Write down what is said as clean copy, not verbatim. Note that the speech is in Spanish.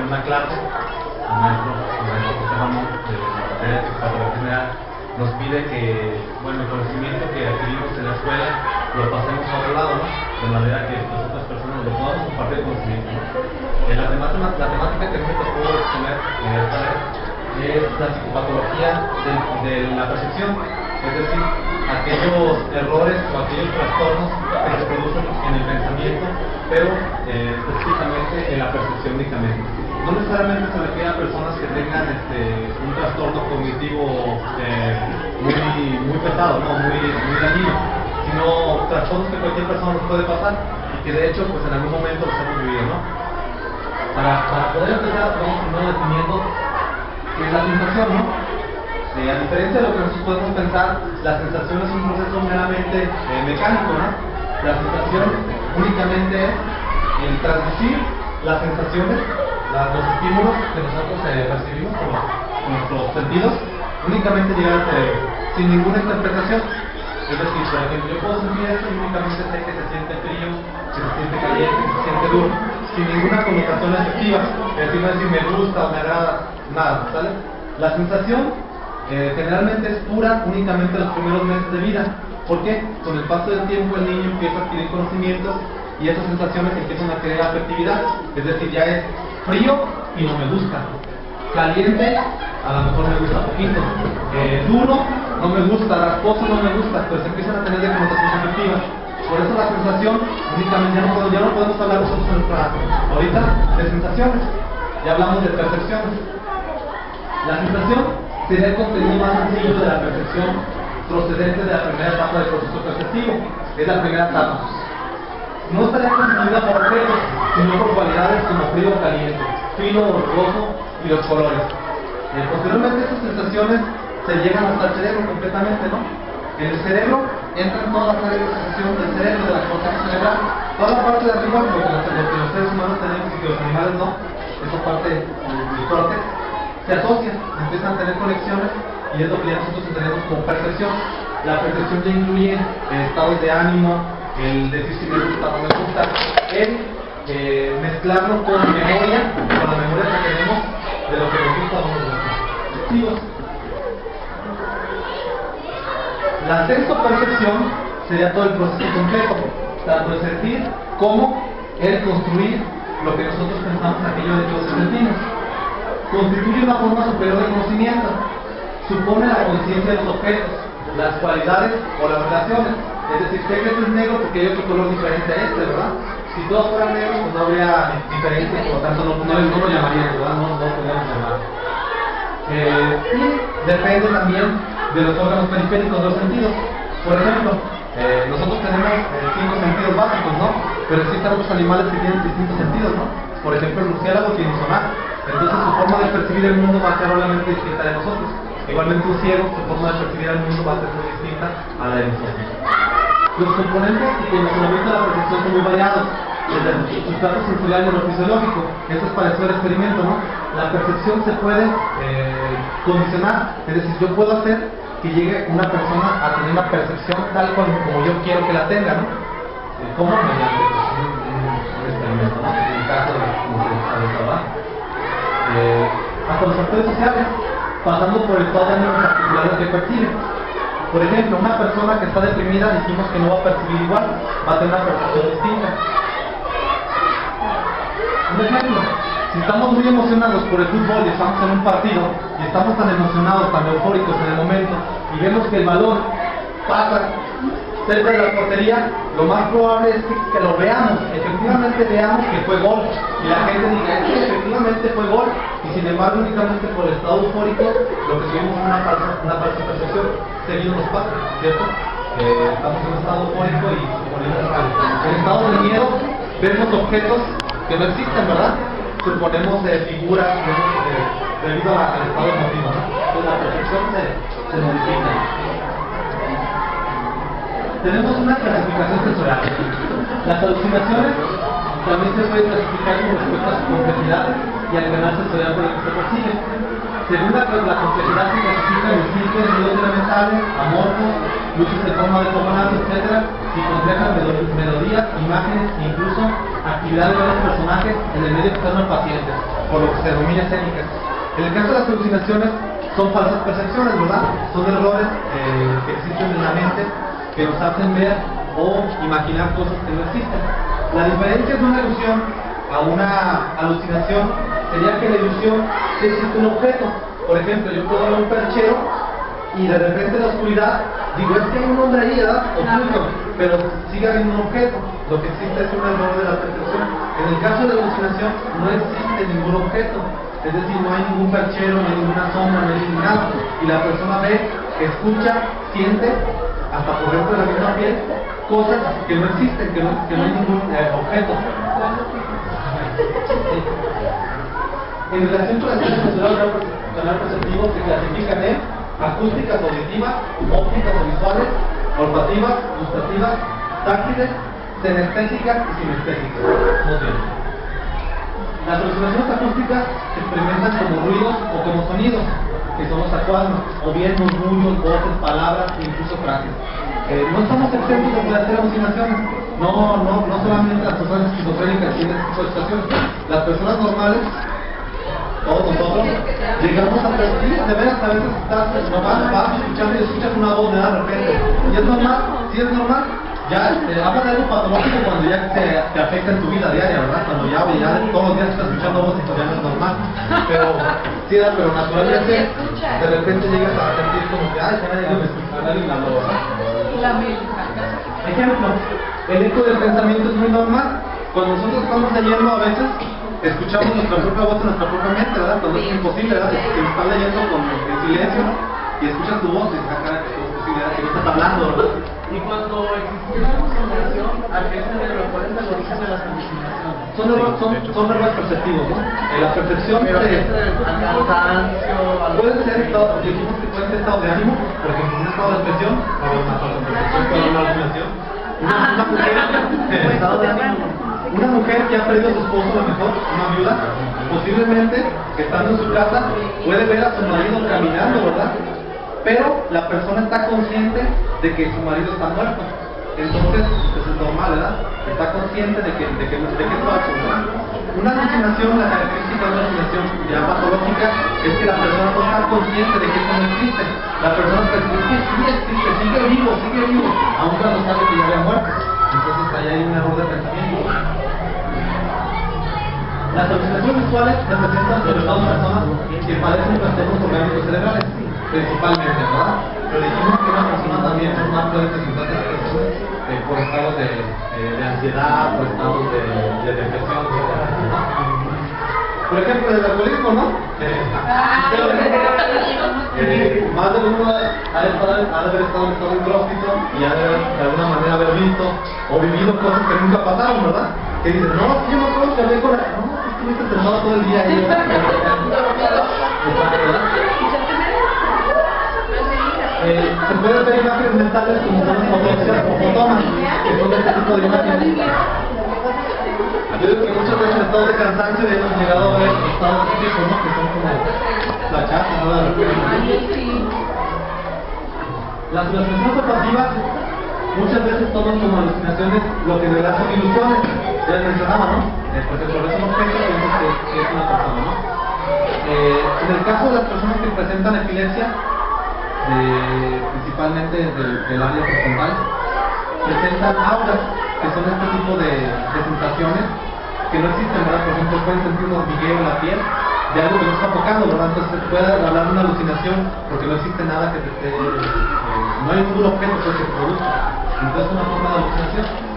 en una clase, el maestro José Ramón de la materia de psicopatología general nos pide que, bueno, el conocimiento que adquirimos en la escuela lo pasemos a otro lado, ¿no? De manera que las otras personas lo podamos compartir el conocimiento, ¿no? La temática que me tocó exponer esta vez es la psicopatología de la percepción, es decir, aquellos errores o aquellos trastornos que se producen en el pensamiento, pero específicamente en la percepción únicamente. No necesariamente se refiere a personas que tengan un trastorno cognitivo muy pesado, ¿no? muy dañino, sino trastornos que cualquier persona nos puede pasar y que de hecho pues en algún momento los hemos vivido, ¿no? Para poder empezar, vamos primero definiendo qué es la sensación, ¿no? A diferencia de lo que nosotros podemos pensar, la sensación es un proceso meramente mecánico, ¿no? La sensación únicamente es el transmitir las sensaciones, los estímulos que nosotros percibimos con nuestros sentidos, únicamente llegar al cerebro, sin ninguna interpretación. Es decir, por ejemplo, yo puedo sentir esto y únicamente sé que se siente frío, que se siente caliente, que se siente duro, sin ninguna connotación efectiva, es decir, no es si me gusta o me agrada, nada, ¿sale? La sensación generalmente es pura únicamente los primeros meses de vida. ¿Por qué? Con el paso del tiempo el niño empieza a adquirir conocimientos y esas sensaciones empiezan a crear afectividad, es decir, ya es frío y no me gusta, caliente a lo mejor me gusta poquito, duro no me gusta, rasposo no me gusta, pues empiezan a tener connotaciones afectivas. Por eso la sensación únicamente ya no podemos hablar nosotros ahorita de sensaciones, ya hablamos de percepciones. La sensación sería el contenido más sencillo de la percepción procedente de la primera etapa del proceso perceptivo, es la primera etapa. No estaría constituida por objetos, sino por cualidades como frío o caliente, fino o rugoso y los colores. Posteriormente estas sensaciones se llegan hasta el cerebro completamente, ¿no? En el cerebro entran todas las áreas de sensación del cerebro, de la corteza cerebral, toda la parte de arriba, lo que los seres humanos tenemos y que los animales no, esa parte del córtex, se asocian, empiezan a tener conexiones y es lo que ya nosotros entendemos como percepción. La percepción ya incluye estados de ánimo, el decir si me gusta o no me gusta, el mezclarlo con memoria, con la memoria que tenemos de lo que nos gusta o no nos gusta. La sexto-percepción sería todo el proceso completo, tanto el sentir como el construir lo que nosotros pensamos aquello de que lo sentimos. Constituye una forma superior de conocimiento, supone la conciencia de los objetos, las cualidades o las relaciones. Es decir, sé que esto es negro porque hay otro color diferente a este, ¿verdad? Si todos fueran negros, pues no habría diferencia, por lo tanto no lo llamaríamos, ¿verdad? No podríamos llamar. Y depende también de los órganos periféricos de los sentidos. Por ejemplo, nosotros tenemos 5 sentidos básicos, ¿no? Pero existen otros animales que tienen distintos sentidos, ¿no? Por ejemplo, el murciélago tiene sonar. Entonces su forma de percibir el mundo va a ser obviamente distinta de nosotros. Igualmente un ciego, su forma de percibir el mundo va a ser muy distinta a la de nosotros. Los componentes y condicionamiento de la percepción son muy variados, desde el sustrato sensorial y lo fisiológico. Esto es parecido al experimento, ¿no? La percepción se puede condicionar, es decir, yo puedo hacer que llegue una persona a tener una percepción tal como yo quiero que la tenga, ¿no? ¿Cómo? Mediante un experimento, ¿no? En el caso de trabajo. Hasta los factores sociales, pasando por el estado de ánimo particular que percibe. Por ejemplo, una persona que está deprimida dijimos que no va a percibir igual, va a tener una percepción distinta. Un ejemplo, si estamos muy emocionados por el fútbol y estamos en un partido y estamos tan emocionados, tan eufóricos en el momento y vemos que el balón pasa cerca de la portería, lo más probable es que lo veamos, efectivamente veamos que fue gol y la gente diga que efectivamente fue gol y sin embargo únicamente por el estado eufórico lo que tuvimos es una falsa percepción. Seguido nos pasa, ¿cierto? Estamos en un estado eufórico y suponemos que en estado de miedo vemos objetos que no existen, ¿verdad? Suponemos figuras debido al estado emotivo, ¿no? Entonces la percepción se modifica. Tenemos una clasificación sensorial. Las alucinaciones también se pueden clasificar con respecto a su complejidad y al canal sensorial por el que se percibe. Según la complejidad se clasifican en simples, no elementales, amorfos, luces de forma de fogonazo, etcétera, y complejas melodías, imágenes e incluso actividades de los personajes en el medio externo del paciente, por lo que se denomina escénicas. En el caso de las alucinaciones, son falsas percepciones, ¿verdad? Son errores que existen en la mente que nos hacen ver o imaginar cosas que no existen. La diferencia de una ilusión a una alucinación sería que la ilusión existe un objeto. Por ejemplo, yo puedo ver un perchero y de repente en la oscuridad digo, es que hay un hombre ahí, ¿verdad? Oculto, pero sigue habiendo un objeto. Lo que existe es un error de la percepción. En el caso de la alucinación no existe ningún objeto, es decir, no hay ningún perchero, no hay ninguna sombra, no hay ningún nada, y la persona ve, escucha, siente, hasta por dentro de la misma piel, cosas que no existen, que no hay ningún objeto. En relación con las escenas del canal perceptivo se clasifican en acústicas auditivas, ópticas o visuales, olfativas, gustativas, táctiles, senestésicas y sinestésicas. Muy bien. Las alucinaciones acústicas se experimentan como ruidos o como sonidos, que son los acuasmos, o bien murmullos, voces, palabras e incluso frases. No estamos exentos de poder hacer alucinaciones. No solamente las personas esquizofrénicas tienen este tipo de situaciones. Las personas normales, todos nosotros, llegamos a percibir, de veras, a veces vas escuchando y escuchas una voz de repente. Y es normal, sí es normal. Ya habla de algo patológico cuando ya te afecta en tu vida diaria, ¿verdad? Cuando ya todos los días estás escuchando voces, pues ya no es normal. Pero naturalmente, de repente llegas a sentir como que, ay, ya nadie me escucha, nadie me habló, ¿verdad? Ejemplo, el eco del pensamiento es muy normal. Cuando nosotros estamos leyendo a veces, escuchamos nuestra propia voz en nuestra propia mente, ¿verdad? Cuando es imposible, ¿verdad? Que estás leyendo en silencio y escuchas tu voz y dices, cara, que es posible, ¿verdad? Que no estás hablando, ¿verdad? Y cuando existe una alucinación, ¿a qué se le recuerda el origen de las alucinaciones? Son errores perceptivos, ¿no? La percepción al cansancio, puede ser estado, dijimos que puede ser estado de ánimo, por ejemplo, un estado de depresión, o una falsa percepción, pero una alucinación. Una mujer que ha perdido a su esposo, a lo mejor, una viuda, posiblemente, estando en su casa, puede ver a su marido caminando, ¿verdad? Pero la persona está consciente de que su marido está muerto. Entonces, pues es normal, ¿verdad? Está consciente de que es falso, ¿verdad? Una alucinación, la característica de una alucinación ya patológica es que la persona no está consciente de que esto no existe. La persona percibe que sí existe, sigue vivo, aun cuando sabe que ya había muerto. Entonces ahí hay un error de pensamiento. Las alucinaciones visuales representan sobre todo personas que padecen trastornos orgánicos cerebrales, principalmente, ¿verdad? Pero dijimos que una persona también normal puede presentar depresiones por estados de ansiedad, por estados de depresión, etc. Por ejemplo, el alcoholismo, ¿no? Más de uno ha de haber estado en estado hidróxido y ha de alguna manera haber visto o vivido cosas que nunca pasaron, ¿verdad? Que dicen, no, yo me acuerdo que hablé con la... No, estuviste sentado todo el día ahí. Se pueden ver imágenes mentales como son las fotografias o fotomas, que son este tipo de imágenes. Yo digo que muchas veces en estados de cansancio hemos llegado a ver estados de tipo, ¿no? Que son como flachazos, ¿no? De repente. Las alucinaciones olfativas muchas veces toman como alucinaciones lo que de verdad son ilusiones. Ya les mencionaba, ¿no? Porque por eso un objeto piensas que es una persona, ¿no? En el caso de las personas que presentan epilepsia, principalmente del área frontal, presentan auras, que son este tipo de sensaciones que no existen, ¿verdad? Por ejemplo, pueden sentir un hormigueo en la piel de algo que no está tocando, ¿verdad? Entonces puede hablar de una alucinación porque no existe nada que te esté, no hay ningún objeto que se produzca. Entonces es una forma de alucinación.